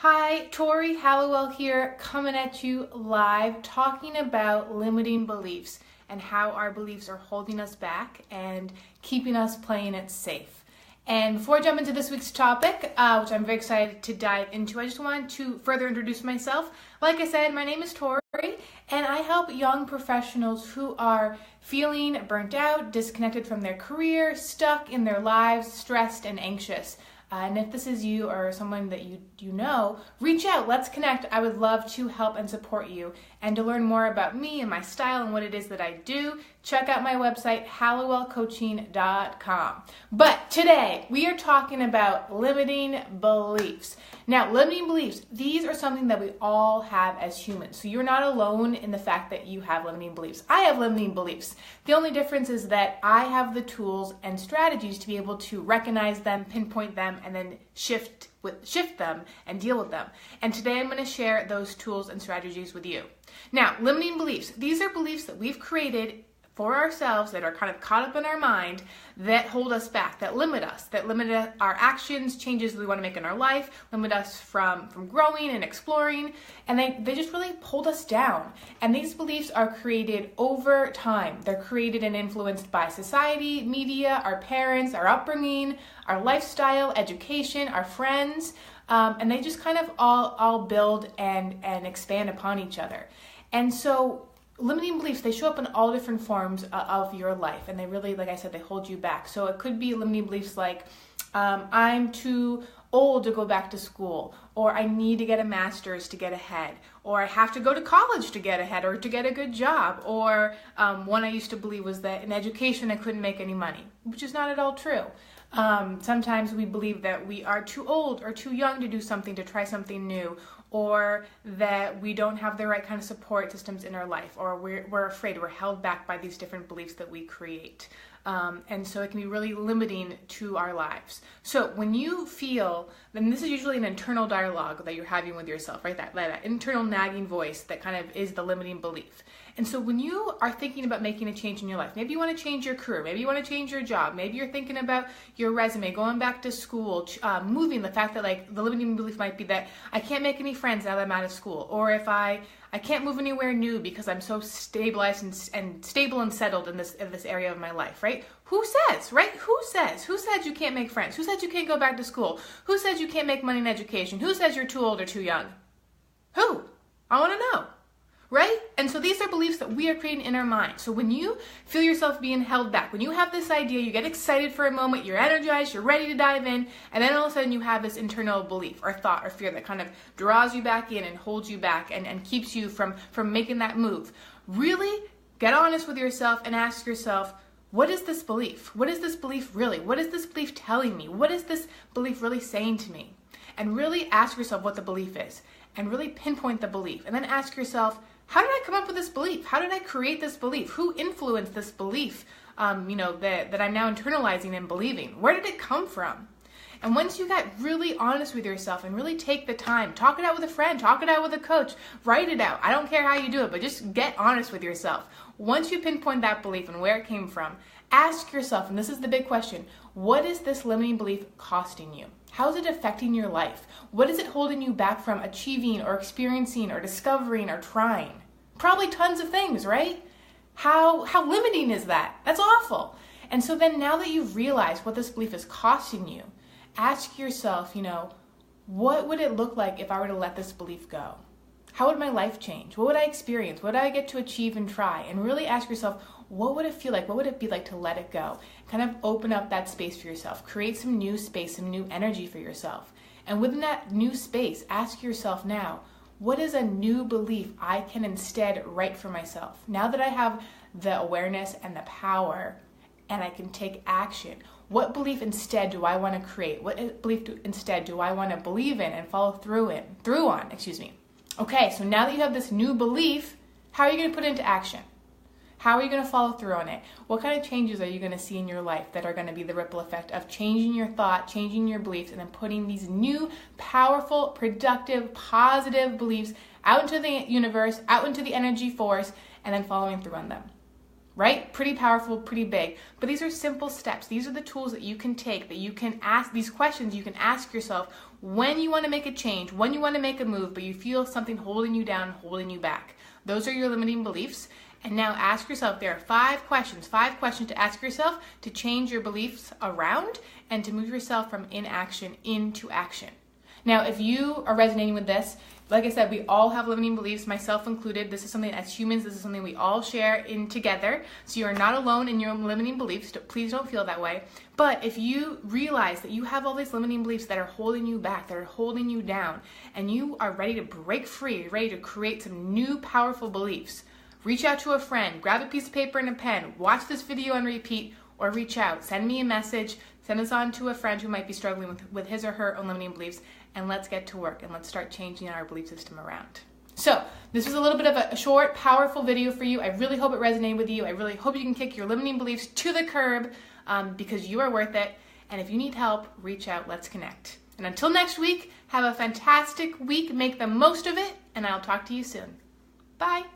Hi, Tori Hallowell here, coming at you live, talking about limiting beliefs and how our beliefs are holding us back and keeping us playing it safe. And before I jump into this week's topic, which I'm very excited to dive into, I just want to further introduce myself. Like I said, my name is Tori, and I help young professionals who are feeling burnt out, disconnected from their career, stuck in their lives, stressed and anxious. And if this is you or someone that you know, reach out, let's connect. I would love to help and support you. And to learn more about me and my style and what it is that I do, check out my website, hallowellcoaching.com. But today, we are talking about limiting beliefs. Now, limiting beliefs, these are something that we all have as humans. So you're not alone in the fact that you have limiting beliefs. I have limiting beliefs. The only difference is that I have the tools and strategies to be able to recognize them, pinpoint them, and then shift them and deal with them. And today I'm going to share those tools and strategies with you. Now, limiting beliefs. These are beliefs that we've created for ourselves that are kind of caught up in our mind that hold us back, that limit our actions, changes we want to make in our life, limit us from growing and exploring, and they just really hold us down. And these beliefs are created over time. They're created and influenced by society, media, our parents, our upbringing, our lifestyle, education, our friends, and they just kind of all build and expand upon each other. And so limiting beliefs, they show up in all different forms of your life, and they really, like I said, they hold you back. So it could be limiting beliefs like, I'm too old to go back to school, or I need to get a master's to get ahead, or I have to go to college to get ahead, or to get a good job, or one I used to believe was that in education I couldn't make any money, which is not at all true. Sometimes we believe that we are too old or too young to do something, to try something new, or that we don't have the right kind of support systems in our life, or we're afraid, we're held back by these different beliefs that we create. And so it can be really limiting to our lives. So when you feel, then this is usually an internal dialogue that you're having with yourself, right? That internal nagging voice that kind of is the limiting belief. And so when you are thinking about making a change in your life, maybe you want to change your career, maybe you want to change your job, maybe you're thinking about your resume, going back to school, moving, the fact that like the limiting belief might be that I can't make any friends now that I'm out of school, or if I can't move anywhere new because I'm so stabilized and stable and settled in this area of my life, right? Who says, right? Who says you can't make friends? Who says you can't go back to school? Who says you can't make money in education? Who says you're too old or too young? Who? I want to know. Right? And so these are beliefs that we are creating in our mind. So when you feel yourself being held back, when you have this idea, you get excited for a moment, you're energized, you're ready to dive in, and then all of a sudden you have this internal belief or thought or fear that kind of draws you back in and holds you back and keeps you from making that move. Really get honest with yourself and ask yourself, what is this belief? What is this belief really? What is this belief telling me? What is this belief really saying to me? And really ask yourself what the belief is and really pinpoint the belief. And then ask yourself, how did I come up with this belief? How did I create this belief? Who influenced this belief, that I'm now internalizing and believing? Where did it come from? And once you get really honest with yourself and really take the time, talk it out with a friend, talk it out with a coach, write it out. I don't care how you do it, but just get honest with yourself. Once you pinpoint that belief and where it came from, ask yourself, and this is the big question, what is this limiting belief costing you? How is it affecting your life? What is it holding you back from achieving or experiencing or discovering or trying? Probably tons of things, right? How limiting is that? That's awful. And so then now that you've realized what this belief is costing you, ask yourself, what would it look like if I were to let this belief go? How would my life change? What would I experience? What would I get to achieve and try? And really ask yourself, what would it feel like? What would it be like to let it go? Kind of open up that space for yourself. Create some new space, some new energy for yourself. And within that new space, ask yourself now, what is a new belief I can instead write for myself? Now that I have the awareness and the power and I can take action, what belief instead do I want to create? What belief instead do I want to believe in and follow through on? Okay, so now that you have this new belief, how are you going to put it into action? How are you going to follow through on it? What kind of changes are you going to see in your life that are going to be the ripple effect of changing your thought, changing your beliefs, and then putting these new, powerful, productive, positive beliefs out into the universe, out into the energy force, and then following through on them? right? Pretty powerful, pretty big. But these are simple steps. These are the tools that you can take, that you can ask, these questions you can ask yourself when you want to make a change, when you want to make a move, but you feel something holding you down, holding you back. Those are your limiting beliefs. And now ask yourself, there are 5 questions to ask yourself to change your beliefs around and to move yourself from inaction into action. Now, if you are resonating with this, like I said, we all have limiting beliefs, myself included. This is something as humans, this is something we all share in together. So you are not alone in your limiting beliefs. Please don't feel that way. But if you realize that you have all these limiting beliefs that are holding you back, that are holding you down, and you are ready to break free, ready to create some new powerful beliefs, reach out to a friend, grab a piece of paper and a pen, watch this video on repeat, or reach out. Send me a message, send this on to a friend who might be struggling with his or her own limiting beliefs, and let's get to work and let's start changing our belief system around. So this was a little bit of a short, powerful video for you. I really hope it resonated with you. I really hope you can kick your limiting beliefs to the curb because you are worth it. And if you need help, reach out, let's connect. And until next week, have a fantastic week, make the most of it, and I'll talk to you soon. Bye.